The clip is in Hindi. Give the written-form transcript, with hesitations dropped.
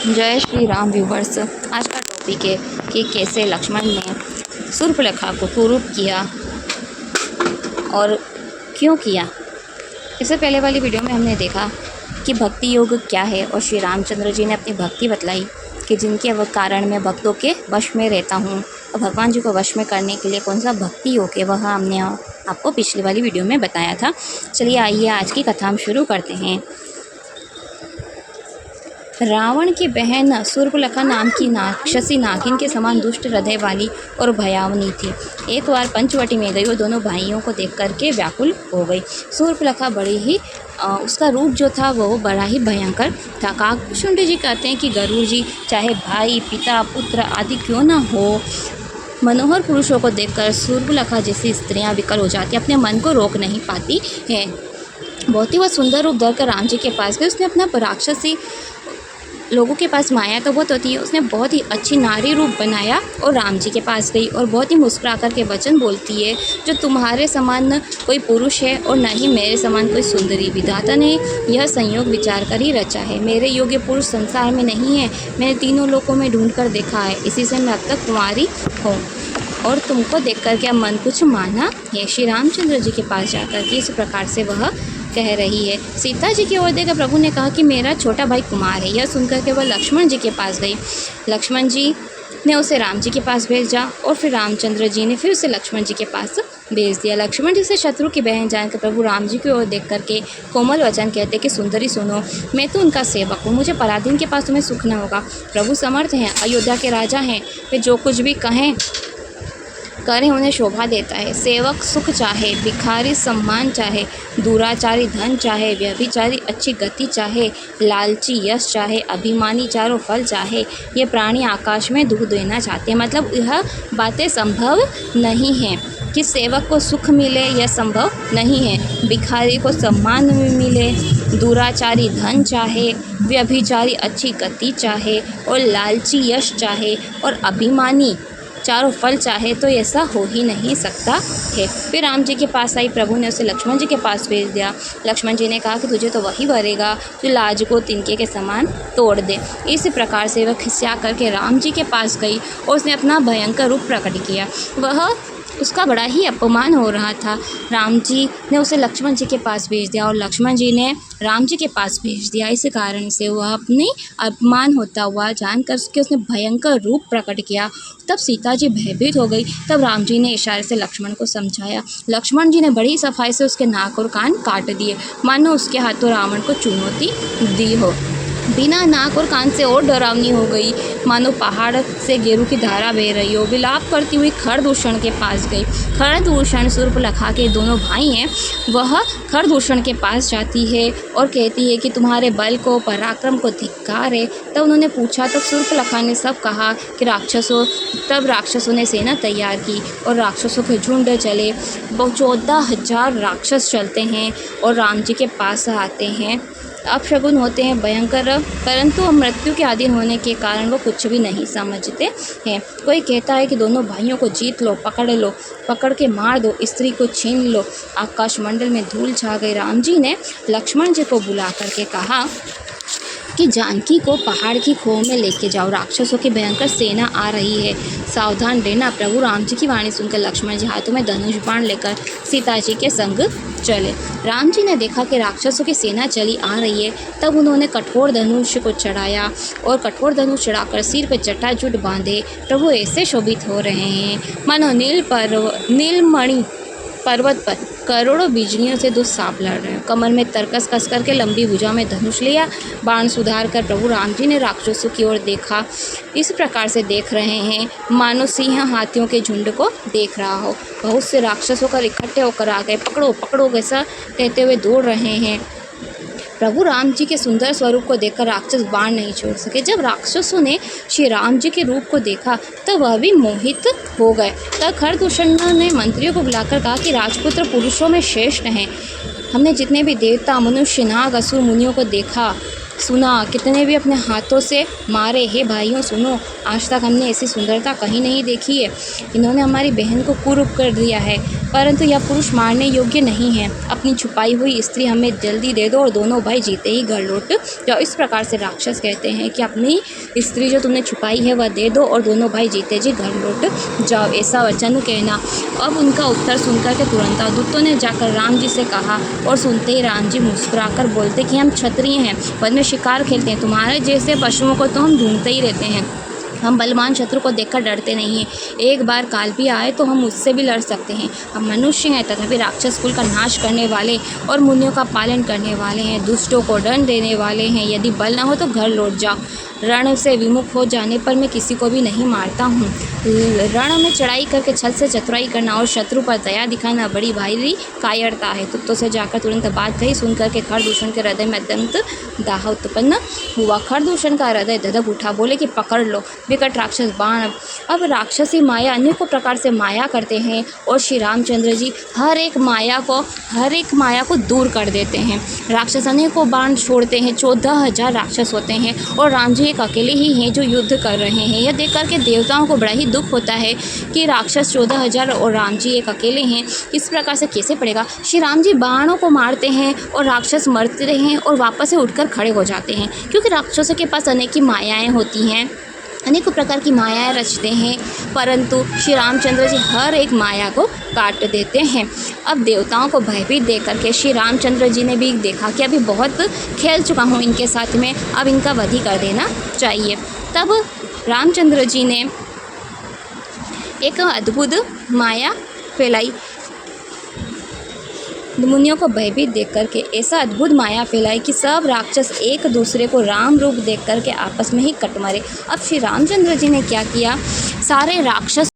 जय श्री राम व्यूवर्स। आज का टॉपिक है कि कैसे लक्ष्मण ने शूर्पणखा को कुरूप किया और क्यों किया। इससे पहले वाली वीडियो में हमने देखा कि भक्ति योग क्या है और श्री रामचंद्र जी ने अपनी भक्ति बतलाई कि जिनके कारण मैं भक्तों के वश में रहता हूँ और भगवान जी को वश में करने के लिए कौन सा भक्ति योग है वह हमने आपको पिछली वाली वीडियो में बताया था। चलिए आइए आज की कथा हम शुरू करते हैं। रावण की बहन शूर्पणखा नाम की राक्षसी नागिन के समान दुष्ट हृदय वाली और भयावनी थी। एक बार पंचवटी में गई और दोनों भाइयों को देख करके व्याकुल हो गई। शूर्पणखा बड़ी ही उसका रूप जो था वो बड़ा ही भयंकर था। काकभूषुंड जी कहते हैं कि गरुड़ जी चाहे भाई पिता पुत्र आदि क्यों ना हो, मनोहर पुरुषों को देखकर शूर्पणखा जैसी स्त्रियां विकल हो जाती, अपने मन को रोक नहीं पाती हैं। बहुत ही वह सुंदर रूप धरकर राम जी के पास गई। उसने अपना राक्षसी लोगों के पास माया तो बहुत होती है, उसने बहुत ही अच्छी नारी रूप बनाया और राम जी के पास गई और बहुत ही मुस्कुरा कर के वचन बोलती है, जो तुम्हारे समान न कोई पुरुष है और न ही मेरे समान कोई सुंदरी। विधाता ने यह संयोग विचार कर ही रचा है। मेरे योग्य पुरुष संसार में नहीं है। मैंने तीनों लोकों में ढूंढ कर देखा है, इसी से मैं अब तक कुंवारी हूँ और तुमको देख कर के अब मन कुछ माना है। श्री रामचंद्र जी के पास जाकर के इस प्रकार से वह कह रही है। सीता जी की ओर देखकर प्रभु ने कहा कि मेरा छोटा भाई कुमार है। यह सुनकर के वह लक्ष्मण जी के पास गई। लक्ष्मण जी ने उसे राम जी के पास भेजा और फिर रामचंद्र जी ने फिर उसे लक्ष्मण जी के पास भेज दिया। लक्ष्मण जी से शत्रु की बहन जानकर प्रभु राम जी की ओर देख करके कोमल वचन कहते कि सुंदरी सुनो, मैं तो उनका सेवक हूँ, मुझे पराधीन के पास तुम्हें सुख न होगा। प्रभु समर्थ हैं, अयोध्या के राजा हैं, वे जो कुछ भी कहें करें उन्हें शोभा देता है। सेवक सुख चाहे, भिखारी सम्मान चाहे, दुराचारी धन चाहे, व्यभिचारी अच्छी गति चाहे, लालची यश चाहे, अभिमानी चारों फल चाहे, ये प्राणी आकाश में दूध देना चाहते हैं। मतलब यह बातें संभव नहीं हैं कि सेवक को सुख मिले, यह संभव नहीं है। भिखारी को सम्मान मिले, दुराचारी धन चाहे, व्यभिचारी अच्छी गति चाहे और लालची यश चाहे और अभिमानी चारों फल चाहे, तो ऐसा हो ही नहीं सकता है। फिर राम जी के पास आई। प्रभु ने उसे लक्ष्मण जी के पास भेज दिया। लक्ष्मण जी ने कहा कि तुझे तो वही वरेगा जो लाज को तिनके के समान तोड़ दे। इस प्रकार से वह खिसिया करके राम जी के पास गई और उसने अपना भयंकर रूप प्रकट किया। उसका बड़ा ही अपमान हो रहा था। राम जी ने उसे लक्ष्मण जी के पास भेज दिया और लक्ष्मण जी ने राम जी के पास भेज दिया। इस कारण से वह अपनी अपमान होता हुआ जानकर के उसने भयंकर रूप प्रकट किया। तब सीता जी भयभीत हो गई। तब राम जी ने इशारे से लक्ष्मण को समझाया। लक्ष्मण जी ने बड़ी सफाई से उसके नाक और कान काट दिए, मानो उसके हाथों रावण को चुनौती दी हो। बिना नाक और कान से और डरावनी हो गई, मानो पहाड़ से गेरू की धारा बह रही हो। विलाप करती हुई खरदूषण के पास गई। खरदूषण शूर्पणखा के दोनों भाई हैं। वह खरदूषण के पास जाती है और कहती है कि तुम्हारे बल को पराक्रम को धिक्कार है। तब उन्होंने पूछा, तब शूर्पणखा ने सब कहा कि राक्षसों ने सेना तैयार की और राक्षसों के झुंड चले। 14,000 राक्षस चलते हैं और राम जी के पास आते हैं। अपशगुन होते हैं भयंकर, परंतु मृत्यु के अधीन होने के कारण वो कुछ भी नहीं समझते हैं। कोई कहता है कि दोनों भाइयों को जीत लो, पकड़ के मार दो, स्त्री को छीन लो। आकाश मंडल में धूल छा गई। राम जी ने लक्ष्मण जी को बुला करके कहा कि जानकी को पहाड़ की खोह में लेके जाओ, राक्षसों की भयंकर सेना आ रही है, सावधान रहना। प्रभु राम जी की वाणी सुनकर लक्ष्मण जी हाथों में धनुष बाण लेकर सीता जी के संग चले। राम जी ने देखा कि राक्षसों की सेना चली आ रही है। तब उन्होंने कठोर धनुष को चढ़ाया और कठोर धनुष चढ़ाकर सिर पर जटाजूट बांधे। प्रभु ऐसे शोभित हो रहे हैं मानो नीलमणि पर्वत पर करोड़ों बिजलियों से दो सांप लड़ रहे हैं। कमर में तरकस कस करके लंबी भुजा में धनुष लिया, बाण सुधार कर प्रभु राम जी ने राक्षसों की ओर देखा। इस प्रकार से देख रहे हैं मानो सिंह हाथियों के झुंड को देख रहा हो। बहुत से राक्षस होकर इकट्ठे होकर आ गए। पकड़ो पकड़ो ऐसा कहते हुए दौड़ रहे हैं। प्रभु राम जी के सुंदर स्वरूप को देखकर राक्षस बाण नहीं छोड़ सके। जब राक्षसों ने श्री राम जी के रूप को देखा तब वह भी मोहित हो गए। तब खरदूषण ने मंत्रियों को बुलाकर कहा कि राजपुत्र पुरुषों में श्रेष्ठ हैं। हमने जितने भी देवता मनुष्य नाग असुर मुनियों को देखा सुना, कितने भी अपने हाथों से मारे। हे भाइयों सुनो, आज तक हमने ऐसी सुंदरता कहीं नहीं देखी है। इन्होंने हमारी बहन को कुरूप कर दिया है, परंतु यह पुरुष मारने योग्य नहीं है। अपनी छुपाई हुई स्त्री हमें जल्दी दे दो और दोनों भाई जीते ही घर लौट जाओ। इस प्रकार से राक्षस कहते हैं कि अपनी स्त्री जो तुमने छुपाई है वह दे दो और दोनों भाई जीते जी घर लौट जाओ, ऐसा वचन कहना। अब उनका उत्तर सुनकर के तुरंत दूतों ने जाकर राम जी से कहा और सुनते ही राम जी मुस्कुराकर बोलते कि हम क्षत्रिय हैं, वन में शिकार खेलते हैं, तुम्हारे जैसे पशुओं को तो हम ढूंढते ही रहते हैं। हम बलवान शत्रु को देखकर डरते नहीं हैं। एक बार काल भी आए तो हम उससे भी लड़ सकते हैं। हम मनुष्य हैं तथापि राक्षस कुल का नाश करने वाले और मुनियों का पालन करने वाले हैं, दुष्टों को दंड देने वाले हैं। यदि बल न हो तो घर लौट जाओ। रण से विमुख हो जाने पर मैं किसी को भी नहीं मारता हूँ। रण में चढ़ाई करके छल से चतुराई करना और शत्रु पर दया दिखाना बड़ी भारी कायरता है। तुत्तों से जाकर तुरंत बात कही सुनकर के खरदूषण के हृदय में अत्यंत दाह उत्पन्न हुआ। खरदूषण का हृदय धधक उठा, बोले कि पकड़ लो विकट राक्षस बाण। अब राक्षसी माया अनेकों प्रकार से माया करते हैं और श्री रामचंद्र जी हर एक माया को दूर कर देते हैं। राक्षस अनेकों बाण छोड़ते हैं। 14,000 राक्षस होते हैं और राम जी एक अकेले ही हैं जो युद्ध कर रहे हैं। यह देख कर के देवताओं को बड़ा ही दुख होता है कि राक्षस 14,000 और राम जी एक अकेले हैं, इस प्रकार से कैसे पड़ेगा। श्री राम जी बाणों को मारते हैं और राक्षस मरते हैं और वापस से उठकर खड़े हो जाते हैं, क्योंकि राक्षसों के पास अनेक मायाएँ होती हैं, अनेकों प्रकार की मायाएँ रचते हैं, परंतु श्री रामचंद्र जी हर एक माया को काट देते हैं। अब देवताओं को भयभीत देख करके श्री रामचंद्र जी ने भी देखा कि अभी बहुत खेल चुका हूँ इनके साथ में, अब इनका वध ही कर देना चाहिए। तब रामचंद्र जी ने एक अद्भुत माया फैलाई। मुनियों को भयभीत देख करके ऐसा अद्भुत माया फैलाई कि सब राक्षस एक दूसरे को राम रूप देख करके आपस में ही कट मरे। अब श्री रामचंद्र जी ने क्या किया, सारे राक्षस